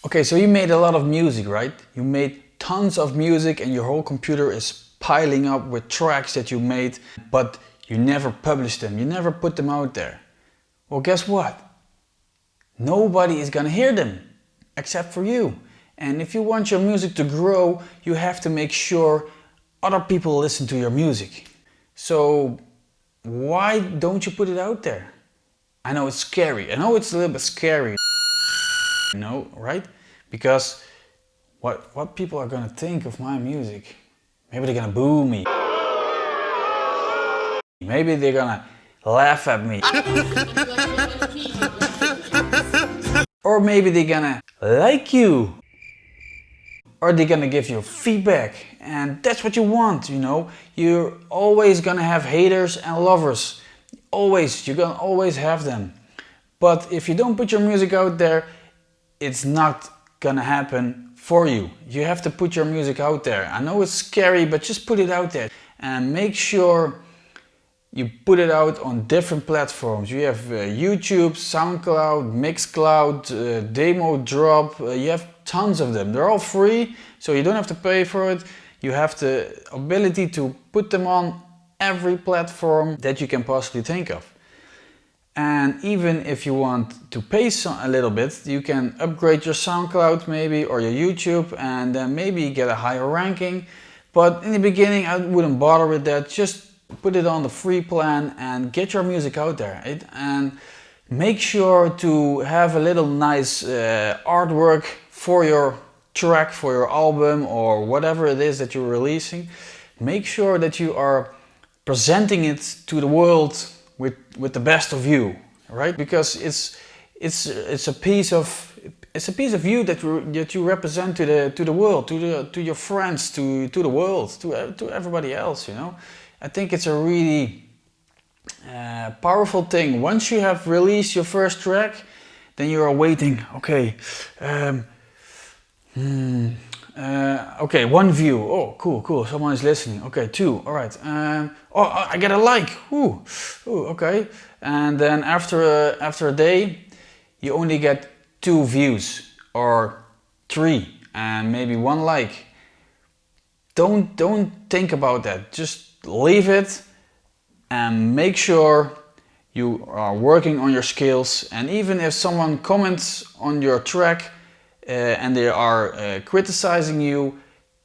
Okay, so you made a lot of music, right? You made tons of music and your whole computer is piling up with tracks that you made, but you never published them, you never put them out there. Well, guess what? Nobody is gonna hear them except for you. And if you want your music to grow, you have to make sure other people listen to your music. So why don't you put it out there? I know it's scary, I know it's a little bit scary, you know, right? Because what people are gonna think of my music? Maybe they're gonna boo me. Maybe they're gonna laugh at me. Or maybe they're gonna like you. Or they're gonna give you feedback. And that's what you want, you know. You're always gonna have haters and lovers. Always, you're gonna always have them. But if you don't put your music out there, it's not gonna happen for you. You have to put your music out there. I know it's scary, but just put it out there. And make sure you put it out on different platforms. You have YouTube, SoundCloud, Mixcloud, Demo Drop. You have tons of them. They're all free, so you don't have to pay for it. You have the ability to put them on every platform that you can possibly think of. And even if you want to pay a little bit, you can upgrade your SoundCloud maybe or your YouTube and then maybe get a higher ranking. But in the beginning I wouldn't bother with that. Just put it on the free plan and get your music out there. And make sure to have a little nice artwork for your track, for your album or whatever it is that you're releasing. Make sure that you are presenting it to the world with the best of you, right? Because it's a piece of you that you represent to the world, to your friends, to the world, to everybody else, you know. I think it's a really powerful thing. Once you have released your first track, then you are waiting. Okay, okay, 1 view. Oh, cool. Someone is listening. Okay, 2. All right. Oh, I get a like. Ooh, okay. And then after a day, you only get 2 views or 3, and maybe 1 like. Don't think about that. Just leave it and make sure you are working on your skills. And even if someone comments on your track and they are criticizing you,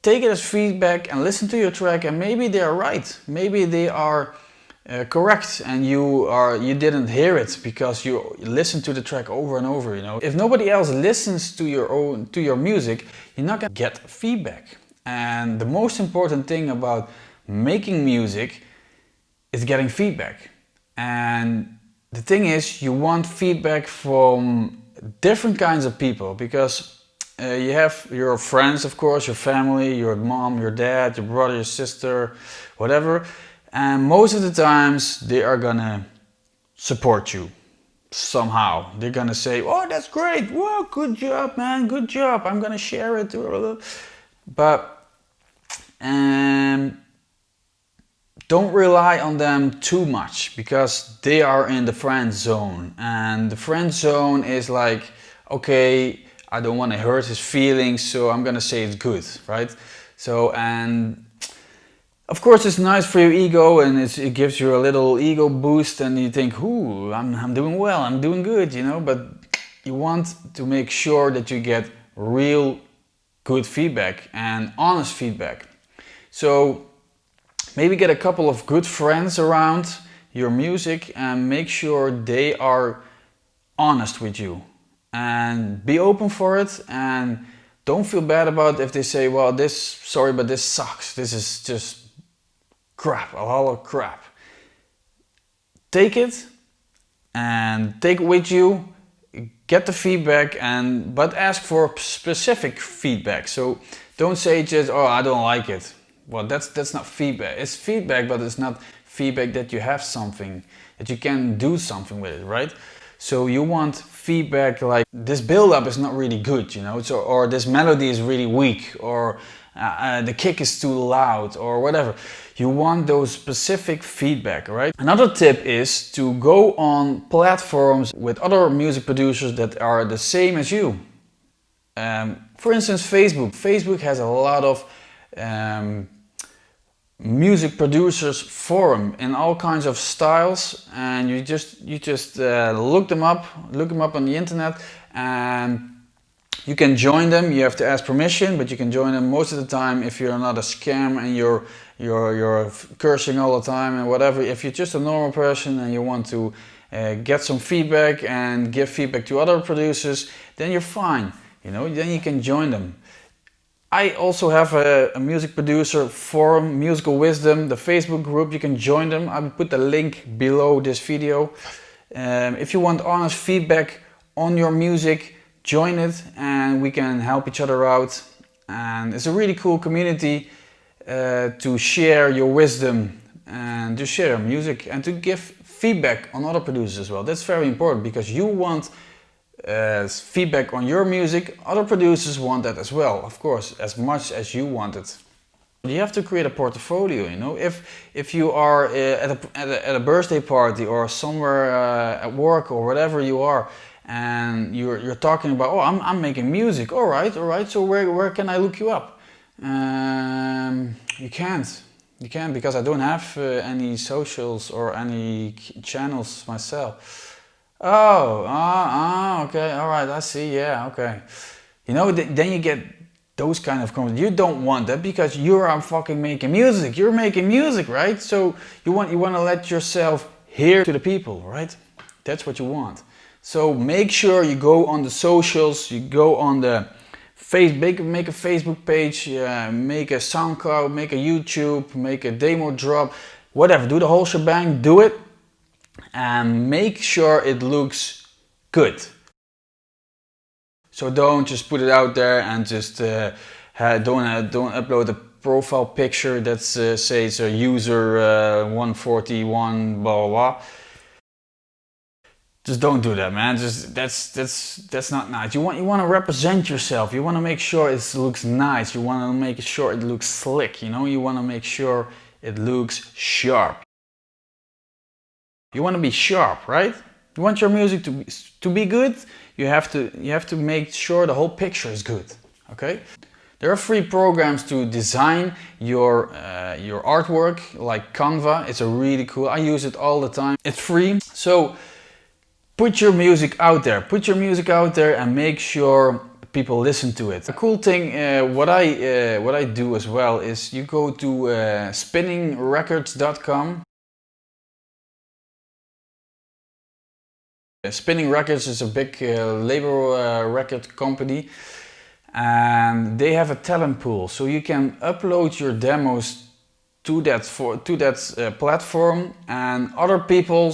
take it as feedback and listen to your track, and maybe they are right. Maybe they are correct and you didn't hear it because you listened to the track over and over, you know. If nobody else listens to your music, you're not gonna get feedback. And the most important thing about making music is getting feedback. And the thing is, you want feedback from different kinds of people, because you have your friends, of course, your family, your mom, your dad, your brother, your sister, whatever. And most of the times they are gonna support you somehow. They're gonna say, oh, that's great, whoa, good job, man, good job, I'm gonna share it. But don't rely on them too much, because they are in the friend zone, and the friend zone is like, okay, I don't want to hurt his feelings, so I'm gonna say it's good, right? So, and of course it's nice for your ego, and it gives you a little ego boost, and you think, ooh, I'm doing well, I'm doing good, you know. But you want to make sure that you get real good feedback and honest feedback. So maybe get a couple of good friends around your music and make sure they are honest with you, and be open for it, and don't feel bad about if they say, well, sorry, but this sucks, this is just crap, a lot of crap. Take it and take it with you, get the feedback, but ask for specific feedback. So don't say just, oh, I don't like it. Well, that's not feedback. It's feedback, but it's not feedback that you have something, that you can do something with it, right? So you want feedback like, this build-up is not really good, you know, so, or this melody is really weak, or the kick is too loud, or whatever. You want those specific feedback, right? Another tip is to go on platforms with other music producers that are the same as you. For instance, Facebook. Facebook has a lot of music producers forum in all kinds of styles, and you just look them up on the internet, and you can join them. You have to ask permission, but you can join them most of the time if you're not a scam and you're cursing all the time and whatever. If you're just a normal person and you want to get some feedback and give feedback to other producers, then you're fine. You know, then you can join them. I also have a music producer forum, Musical Wisdom, the Facebook group. You can join them. I will put the link below this video. If you want honest feedback on your music, join it and we can help each other out. And it's a really cool community to share your wisdom and to share music and to give feedback on other producers as well. That's very important because you want feedback on your music. Other producers want that as well, of course, as much as you want it. You have to create a portfolio, you know. If you are at a birthday party or somewhere at work or whatever you are, and you're talking about, oh, I'm making music. All right. So where can I look you up? You can't because I don't have any socials or any channels myself. Oh, okay, all right, I see, yeah, okay. You know, then you get those kind of comments. You don't want that because you're fucking making music. You're making music, right? So you want to let yourself hear to the people, right? That's what you want. So make sure you go on the socials, you go on the Facebook, make a Facebook page, make a SoundCloud, make a YouTube, make a demo drop, whatever. Do the whole shebang, do it. And make sure it looks good. So don't just put it out there and just don't upload a profile picture that says a user 141 blah blah blah. Just don't do that, man. Just that's not nice. You want to represent yourself. You want to make sure it looks nice. You want to make sure it looks slick. You know, you want to make sure it looks sharp. You want to be sharp, right? You want your music to be good. You have to make sure the whole picture is good. Okay? There are free programs to design your artwork, like Canva. It's a really cool. I use it all the time. It's free. So put your music out there. Put your music out there and make sure people listen to it. A cool thing, what I do as well is you go to spinningrecords.com. Spinning Records is a big label record company, and they have a talent pool, so you can upload your demos to that platform, and other people,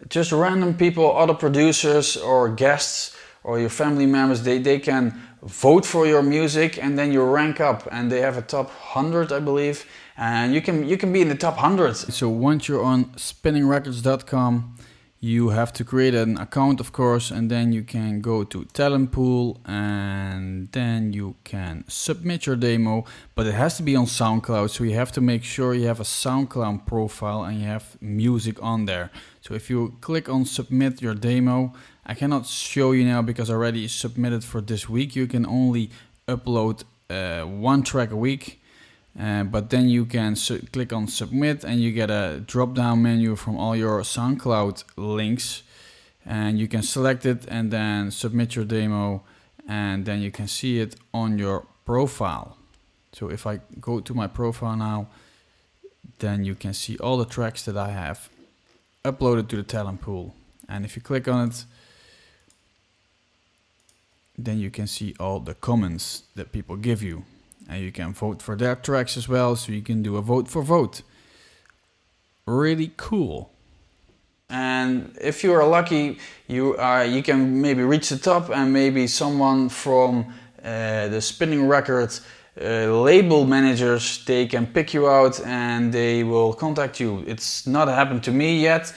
just random people, other producers or guests or your family members, they can vote for your music, and then you rank up, and they have a top 100, I believe, and you can be in the top 100. So once you're on spinningrecords.com, you have to create an account, of course, and then you can go to talent pool, and then you can submit your demo, but it has to be on SoundCloud, so you have to make sure you have a SoundCloud profile and you have music on there. So if you click on submit your demo, I cannot show you now because I already submitted for this week. You can only upload one track a week. But then you can click on submit and you get a drop down menu from all your SoundCloud links, and you can select it and then submit your demo, and then you can see it on your profile. So if I go to my profile now, then you can see all the tracks that I have uploaded to the talent pool, and if you click on it, then you can see all the comments that people give you. And you can vote for their tracks as well, so you can do a vote for vote. Really cool. And if you are lucky, you can maybe reach the top, and maybe someone from the Spinning Record label managers, they can pick you out and they will contact you. It's not happened to me yet,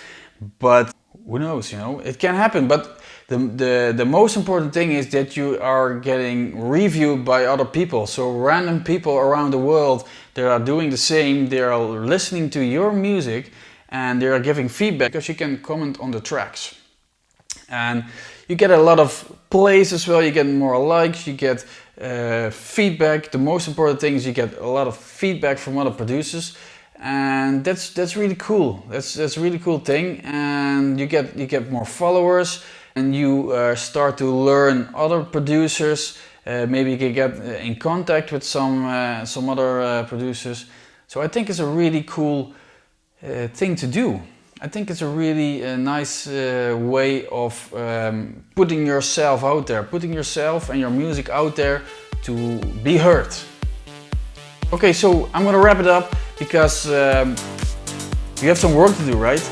but who knows, you know, it can happen. But the most important thing is that you are getting reviewed by other people. So random people around the world, they are doing the same, they are listening to your music and they are giving feedback, because you can comment on the tracks. And you get a lot of plays as well, you get more likes, you get feedback. The most important thing is you get a lot of feedback from other producers, and that's really cool. That's a really cool thing, and you get more followers, and you start to learn other producers. Maybe you can get in contact with some other producers. So I think it's a really cool thing to do. I think it's a really nice way of putting yourself out there, putting yourself and your music out there to be heard. Okay, so I'm gonna wrap it up because you have some work to do, right?